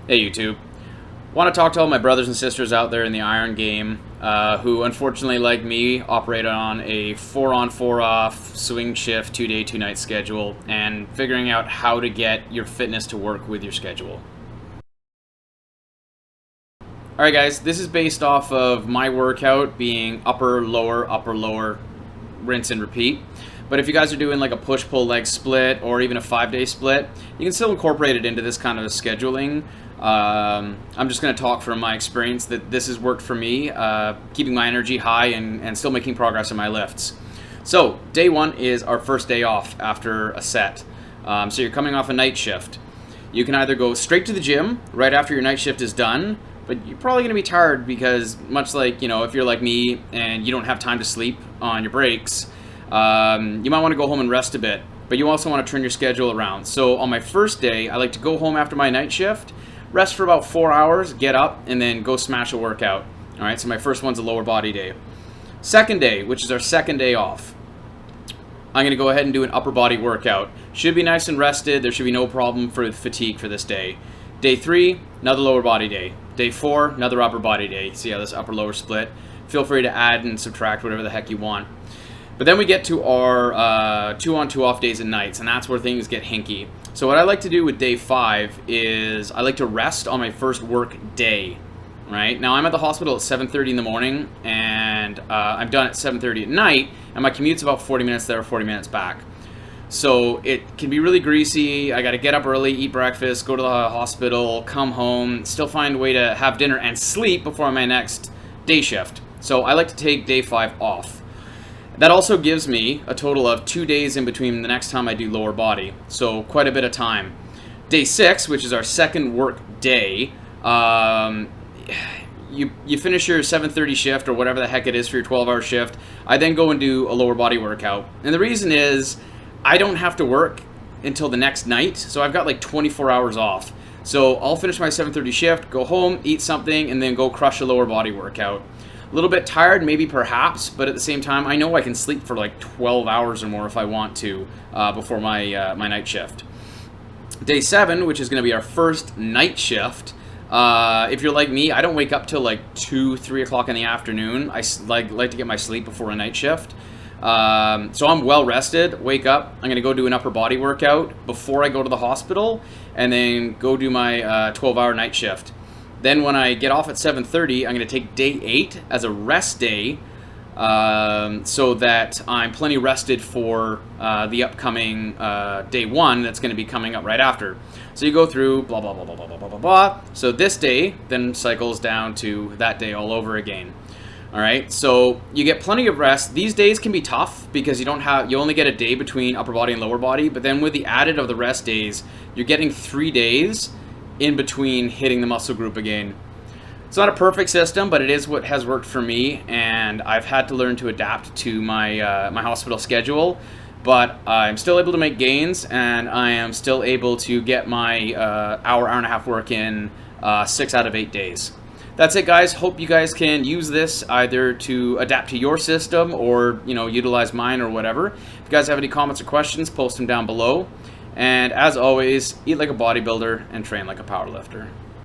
Hey YouTube. Want to talk to all my brothers and sisters out there in the Iron game who unfortunately, like me, operate on a 4-on 4-off swing shift 2-day 2-night schedule and figuring out how to get your fitness to work with your schedule. Alright guys, this is based off of my workout being upper, lower, rinse and repeat. But if you guys are doing like a push-pull leg split or even a 5-day split, you can still incorporate it into this kind of scheduling. I'm just going to talk from my experience that this has worked for me, keeping my energy high and still making progress in my lifts. So day one is our first day off after a set. So you're coming off a night shift. You can either go straight to the gym right after your night shift is done, but you're probably going to be tired because much like, if you're like me and you don't have time to sleep on your breaks, you might want to go home and rest a bit, but you also want to turn your schedule around. So on my first day, I like to go home after my night shift, rest for about 4 hours, get up, and then go smash a workout. All right, so my first one's a lower body day. Second day, which is our second day off, I'm going to go ahead and do an upper body workout. Should be nice and rested. There should be no problem for fatigue for this day. Day 3, another lower body day. Day 4, another upper body day. See how this upper-lower split? Feel free to add and subtract whatever the heck you want. But then we get to our 2-on 2-off days and nights, and that's where things get hinky. So what I like to do with day 5 is I like to rest on my first work day. Right now I'm at the hospital at 7:30 in the morning, and I'm done at 7:30 at night, and my commute's about 40 minutes there, 40 minutes back. So it can be really greasy. I got to get up early, eat breakfast, go to the hospital, come home, still find a way to have dinner and sleep before my next day shift. So I like to take day 5 off. That also gives me a total of 2 days in between the next time I do lower body. So quite a bit of time. Day 6, which is our second work day, you finish your 7:30 shift or whatever the heck it is for your 12-hour shift. I then go and do a lower body workout. And the reason is I don't have to work until the next night, so I've got like 24 hours off. So I'll finish my 7:30 shift, go home, eat something, and then go crush a lower body workout. A little bit tired, maybe perhaps, but at the same time, I know I can sleep for like 12 hours or more if I want to before my night shift. Day 7, which is going to be our first night shift. If you're like me, I don't wake up till like 2, 3 o'clock in the afternoon. I like to get my sleep before a night shift. So I'm well rested, wake up, I'm going to go do an upper body workout before I go to the hospital, and then go do my 12-hour night shift. Then when I get off at 7:30, I'm going to take day 8 as a rest day, so that I'm plenty rested for the upcoming day 1 that's going to be coming up right after. So you go through blah, blah, blah, blah, blah, blah, blah, blah. So this day then cycles down to that day all over again. All right, so you get plenty of rest. These days can be tough because you only get a day between upper body and lower body, but then with the added of the rest days, you're getting 3 days in between hitting the muscle group again. It's not a perfect system, but it is what has worked for me, and I've had to learn to adapt to my my hospital schedule, but I'm still able to make gains, and I am still able to get my hour and a half work in 6 out of 8 days. That's it, guys. Hope you guys can use this either to adapt to your system or, utilize mine or whatever. If you guys have any comments or questions, post them down below. And as always, eat like a bodybuilder and train like a powerlifter.